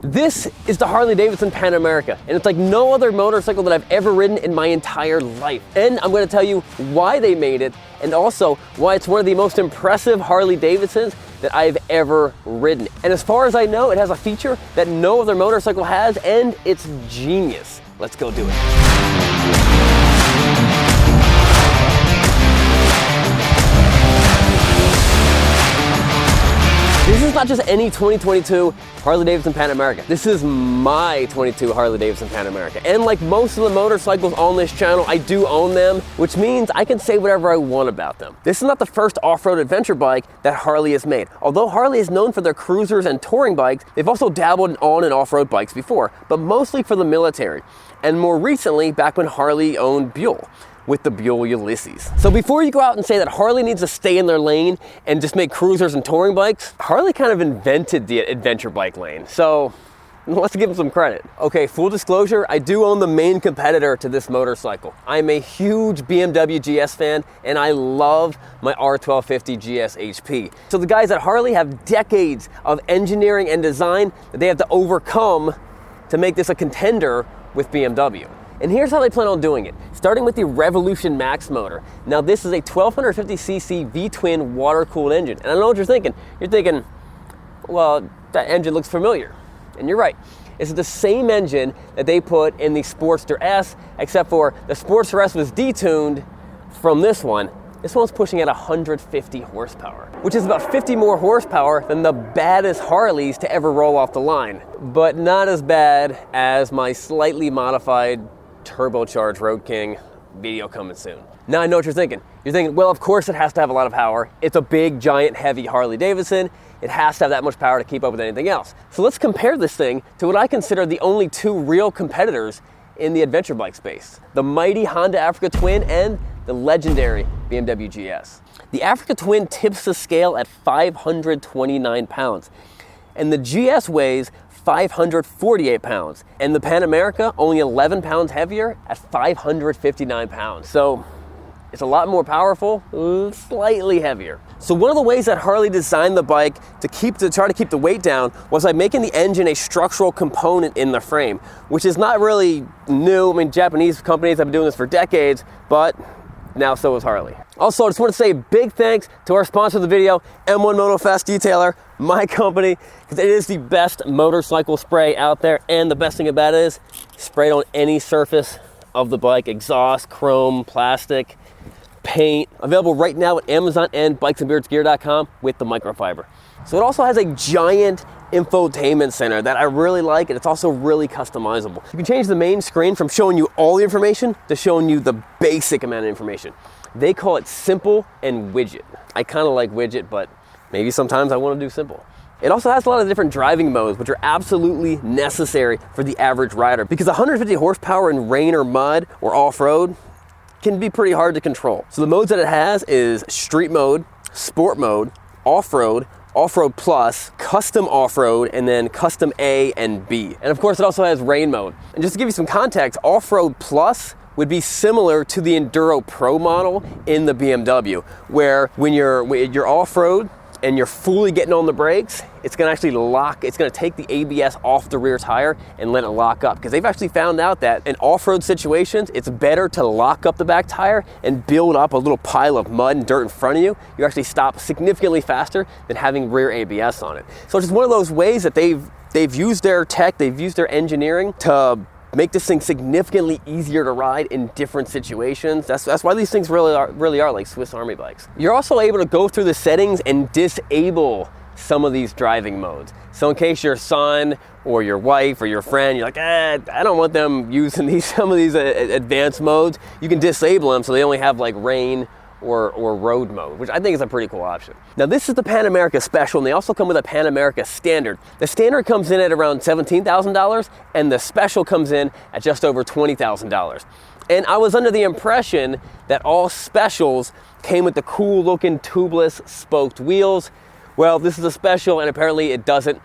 This is the Harley Davidson Pan America, and it's like no other motorcycle that I've ever ridden in my entire life. And I'm going to tell you why they made it, and also why it's one of the most impressive Harley Davidsons that I've ever ridden. And as far as I know, it has a feature that no other motorcycle has, and it's genius. Let's go do it. This is not just any 2022 Harley Davidson Pan America. This is my 22 Harley Davidson Pan America. And like most of the motorcycles on this channel, I do own them, which means I can say whatever I want about them. This is not the first off-road adventure bike that Harley has made. Although Harley is known for their cruisers and touring bikes, they've also dabbled in on and off-road bikes before, but mostly for the military. And more recently, back when Harley owned Buell, with the Buell Ulysses. So before you go out and say that Harley needs to stay in their lane and just make cruisers and touring bikes, Harley kind of invented the adventure bike lane. So let's give them some credit. Okay, full disclosure, I do own the main competitor to this motorcycle. I'm a huge BMW GS fan, and I love my R1250 GS HP. So the guys at Harley have decades of engineering and design that they have to overcome to make this a contender with BMW. And here's how they plan on doing it, starting with the Revolution Max motor. Now this is a 1250cc V-twin water-cooled engine. And I know what you're thinking. You're thinking, well, that engine looks familiar. And you're right. It's the same engine that they put in the Sportster S, except for the Sportster S was detuned from this one. This one's pushing at 150 horsepower, which is about 50 more horsepower than the baddest Harleys to ever roll off the line, but not as bad as my slightly modified turbocharged Road King, video coming soon. Now I know what you're thinking. You're thinking, well, of course it has to have a lot of power. It's a big, giant, heavy Harley Davidson. It has to have that much power to keep up with anything else. So let's compare this thing to what I consider the only two real competitors in the adventure bike space: the mighty Honda Africa Twin and the legendary BMW GS. The Africa Twin tips the scale at 529 pounds, and the GS weighs 548 pounds, and the Pan America only 11 pounds heavier at 559 pounds. So it's a lot more powerful, slightly heavier. So one of the ways that Harley designed the bike to try to keep the weight down was by making the engine a structural component in the frame, which is not really new. I mean, Japanese companies have been doing this for decades, but now so is Harley. Also, I just want to say a big thanks to our sponsor of the video, M1 MotoFast Detailer, my company, because it is the best motorcycle spray out there, and the best thing about it is sprayed on any surface of the bike: exhaust, chrome, plastic, paint. Available right now at Amazon and bikesandbeardsgear.com with the microfiber. So it also has a giant infotainment center that I really like, and it's also really customizable. You can change the main screen from showing you all the information to showing you the basic amount of information. They call it simple and widget. I kind of like widget, but maybe sometimes I want to do simple. It also has a lot of different driving modes, which are absolutely necessary for the average rider, because 150 horsepower in rain or mud or off-road can be pretty hard to control. So the modes that it has is street mode, sport mode, off-road, off-road plus, custom off-road, and then custom A and B. And of course it also has rain mode. And just to give you some context, off-road plus would be similar to the Enduro Pro model in the BMW, where when you're off-road and you're fully getting on the brakes, it's gonna actually it's gonna take the ABS off the rear tire and let it lock up. Because they've actually found out that in off-road situations, it's better to lock up the back tire and build up a little pile of mud and dirt in front of you. You actually stop significantly faster than having rear ABS on it. So it's just one of those ways that they've used their tech, they've used their engineering to make this thing significantly easier to ride in different situations. That's why these things really are like Swiss Army bikes. You're also able to go through the settings and disable some of these driving modes. So in case your son or your wife or your friend, you're like, I don't want them using some of these advanced modes, you can disable them so they only have like rain or road mode, which I think is a pretty cool option. Now this is the Pan America Special, and they also come with a Pan America Standard. The Standard comes in at around $17,000, and the Special comes in at just over $20,000. And I was under the impression that all Specials came with the cool looking tubeless spoked wheels. Well, this is a Special, and apparently it doesn't.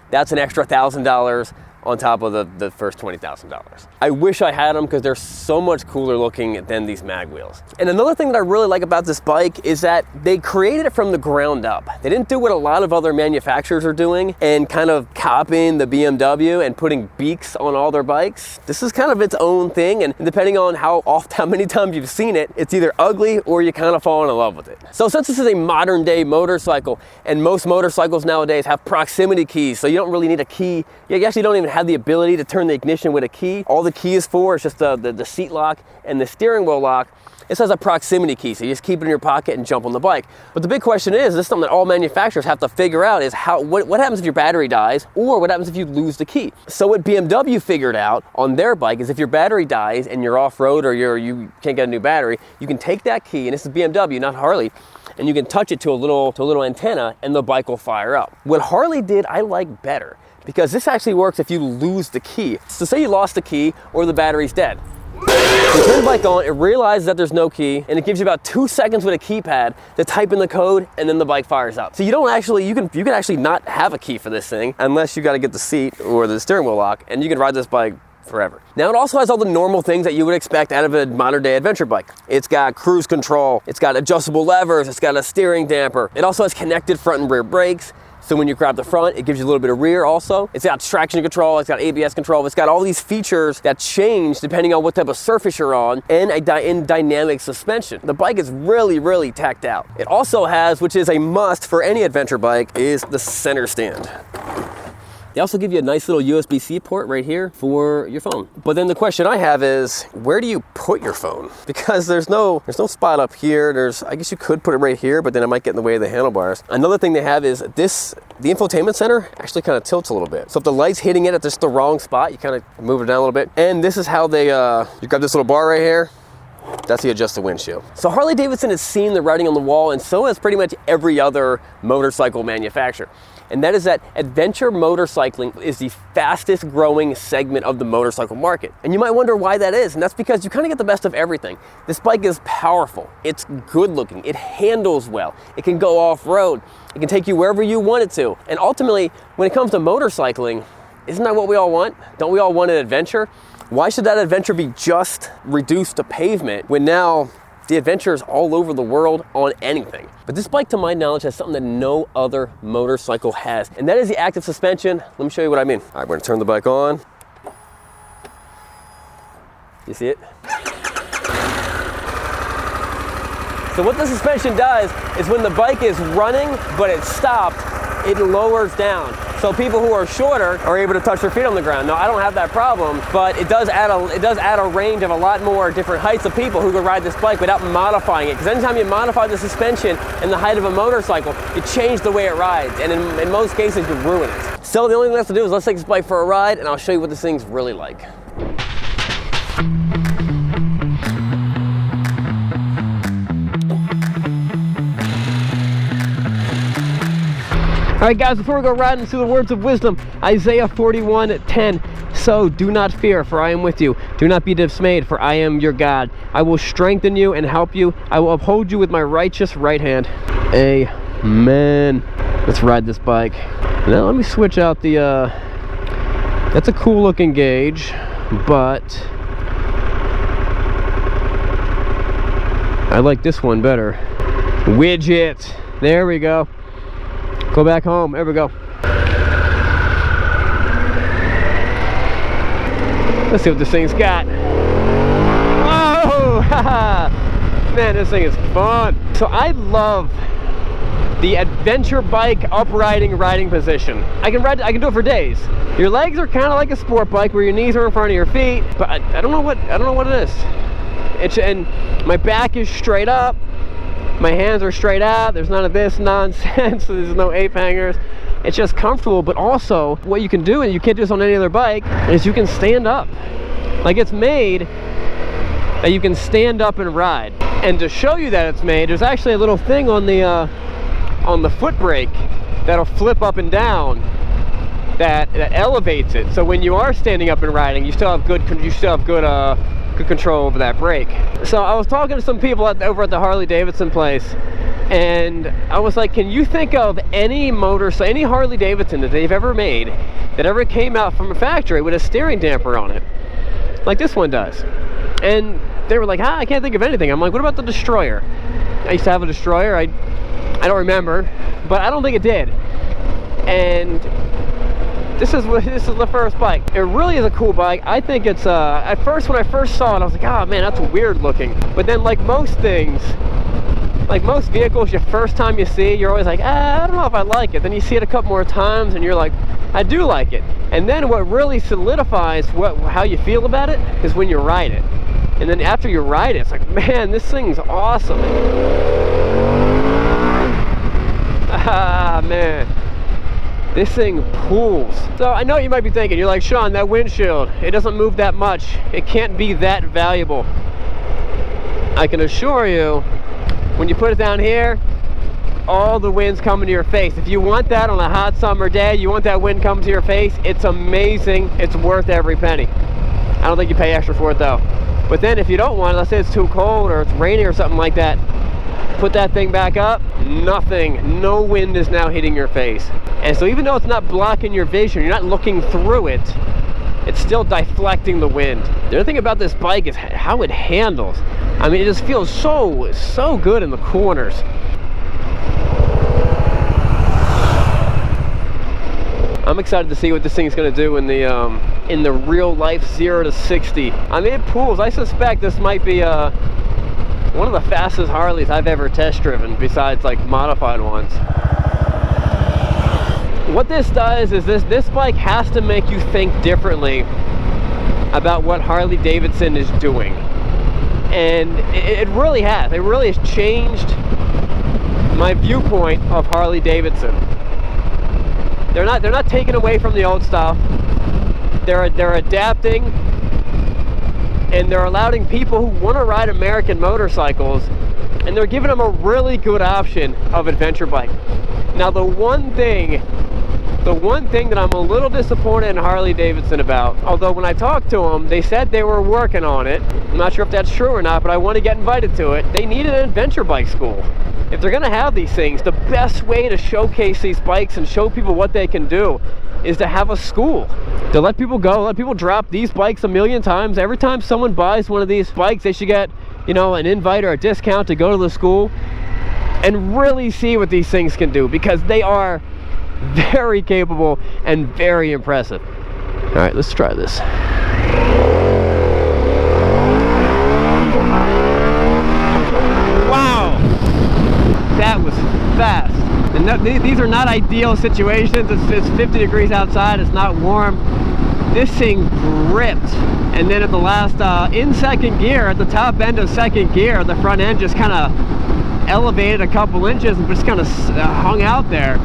That's an extra $1,000 on top of the first $20,000. I wish I had them because they're so much cooler looking than these mag wheels. And another thing that I really like about this bike is that they created it from the ground up. They didn't do what a lot of other manufacturers are doing and kind of copying the BMW and putting beaks on all their bikes. This is kind of its own thing, and depending on how many times you've seen it, it's either ugly or you kind of fall in love with it. So since this is a modern day motorcycle, and most motorcycles nowadays have proximity keys, so you don't really need a key. You actually don't even have the ability to turn the ignition with a key. All the key is for is just the seat lock and the steering wheel lock. This has a proximity key, so you just keep it in your pocket and jump on the bike. But the big question is, this is something that all manufacturers have to figure out, is what happens if your battery dies, or what happens if you lose the key? So what BMW figured out on their bike is if your battery dies and you're off-road or you can't get a new battery, you can take that key, and this is BMW, not Harley, and you can touch it to a little antenna and the bike will fire up. What Harley did, I like better, because this actually works if you lose the key. So say you lost the key or the battery's dead. You turn the bike on, it realizes that there's no key, and it gives you about 2 seconds with a keypad to type in the code, and then the bike fires up. So you don't actually, you can actually not have a key for this thing unless you got to get the seat or the steering wheel lock, and you can ride this bike forever. Now it also has all the normal things that you would expect out of a modern day adventure bike. It's got cruise control, it's got adjustable levers, it's got a steering damper. It also has connected front and rear brakes. So when you grab the front, it gives you a little bit of rear also. It's got traction control, it's got ABS control, it's got all these features that change depending on what type of surface you're on, and in dynamic suspension. The bike is really, really tacked out. It also has, which is a must for any adventure bike, is the center stand. They also give you a nice little USB-C port right here for your phone. But then the question I have is, where do you put your phone? Because there's no spot up here. I guess you could put it right here, but then it might get in the way of the handlebars. Another thing they have is the infotainment center actually kind of tilts a little bit. So if the light's hitting it at just the wrong spot, you kind of move it down a little bit. And this is how they, you got this little bar right here. That's the adjusted windshield. So Harley Davidson has seen the writing on the wall, and so has pretty much every other motorcycle manufacturer. And that is that adventure motorcycling is the fastest growing segment of the motorcycle market. And you might wonder why that is, and that's because you kind of get the best of everything. This bike is powerful, it's good looking, it handles well, it can go off-road, it can take you wherever you want it to. And ultimately, when it comes to motorcycling, isn't that what we all want? Don't we all want an adventure? Why should that adventure be just reduced to pavement when now the adventure is all over the world on anything? But this bike, to my knowledge, has something that no other motorcycle has, and that is the active suspension. Let me show you what I mean. All right, we're gonna turn the bike on. You see it? So what the suspension does is when the bike is running, but it's stopped, it lowers down. So people who are shorter are able to touch their feet on the ground. Now, I don't have that problem, but it does add a range of a lot more different heights of people who can ride this bike without modifying it. Because anytime you modify the suspension and the height of a motorcycle, you change the way it rides. And in most cases, you ruin it. So the only thing left to do is let's take this bike for a ride, and I'll show you what this thing's really like. All right, guys, before we go riding into the words of wisdom, Isaiah 41:10. So do not fear, for I am with you. Do not be dismayed, for I am your God. I will strengthen you and help you. I will uphold you with my righteous right hand. Amen. Let's ride this bike. Now let me switch out the, that's a cool looking gauge, but I like this one better. Widget. There we go. Go back home. There we go. Let's see what this thing's got. Whoa! Man, this thing is fun. So I love the adventure bike riding position. I can do it for days. Your legs are kind of like a sport bike where your knees are in front of your feet, but I don't know what it is. And my back is straight up. My hands are straight out. There's none of this nonsense. There's no ape hangers. It's just comfortable, but also what you can do, and you can't do this on any other bike, is you can stand up. Like, it's made that you can stand up and ride. And to show you that it's made, there's actually a little thing on the foot brake that'll flip up and down that elevates it. So when you are standing up and riding, you still have good control over that brake. So I was talking to some people over at the Harley Davidson place, And I was like, can you think of any motorcycle, any Harley Davidson that they've ever made that ever came out from a factory with a steering damper on it, like this one does? And they were like, I can't think of anything. I'm like, what about the Destroyer? I used to have a Destroyer. I don't remember, but I don't think it did. And this is the first bike. It really is a cool bike. I think it's at first, when I first saw it, I was like, oh man, that's weird looking. But then, like most things, like most vehicles, your first time you see it, you're always like, I don't know if I like it. Then you see it a couple more times and you're like, I do like it. And then what really solidifies how you feel about it is when you ride it. And then after you ride it, it's like, man, this thing's awesome. Ah, man. This thing pulls. So I know what you might be thinking. You're like, Sean, that windshield, it doesn't move that much. It can't be that valuable. I can assure you, when you put it down here, all the wind's coming to your face. If you want that on a hot summer day, you want that wind coming to your face, it's amazing. It's worth every penny. I don't think you pay extra for it though. But then if you don't want it, let's say it's too cold or it's raining or something like that, put that thing back up, nothing, no wind is now hitting your face. And so even though it's not blocking your vision, you're not looking through it, it's still deflecting the wind. The other thing about this bike is how it handles. I mean, it just feels so good in the corners. I'm excited to see what this thing's gonna do in the real life 0 to 60. I mean, it pulls. I suspect this might be one of the fastest Harleys I've ever test driven, besides like modified ones. What this does is this bike has to make you think differently about what Harley Davidson is doing. And it really has. It really has changed my viewpoint of Harley Davidson. They're not taking away from the old stuff. They're adapting, and they're allowing people who want to ride American motorcycles, and they're giving them a really good option of adventure bike. Now the one thing that I'm a little disappointed in Harley Davidson about, although when I talked to them, they said they were working on it. I'm not sure if that's true or not, but I want to get invited to it. They needed an adventure bike school. If they're gonna have these things, the best way to showcase these bikes and show people what they can do is to have a school. To let people go, let people drop these bikes a million times. Every time someone buys one of these bikes, they should get, you know, an invite or a discount to go to the school and really see what these things can do, because they are very capable and very impressive. All right, let's try this. Wow, that was fast. And these are not ideal situations. It's 50 degrees outside, it's not warm. This thing gripped, and then at the last, in second gear, at the top end of second gear, the front end just kind of elevated a couple inches and just kind of hung out there.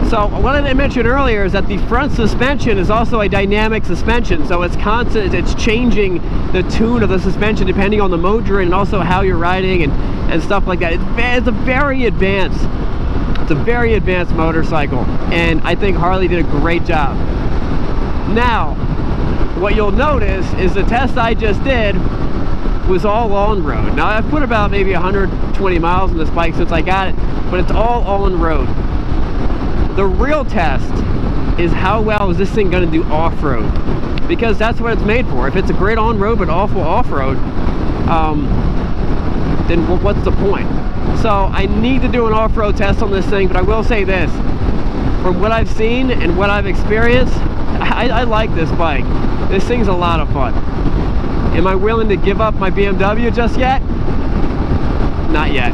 So what I mentioned earlier is that the front suspension is also a dynamic suspension, so it's constant, it's changing the tune of the suspension depending on the mode you're in and also how you're riding and stuff like that. It's a very advanced motorcycle, and I think Harley did a great job. Now, what you'll notice is the test I just did was all on road. Now I've put about maybe 120 miles on this bike since I got it, but it's all on road. The real test is how well is this thing going to do off-road, because that's what it's made for. If it's a great on-road but awful off-road, then what's the point? So I need to do an off-road test on this thing, but I will say this, from what I've seen and what I've experienced, I like this bike. This thing's a lot of fun. Am I willing to give up my BMW just yet? Not yet,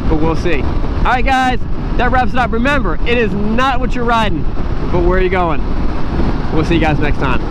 but we'll see. All right guys, that wraps it up. Remember, it is not what you're riding, but where you're going. We'll see you guys next time.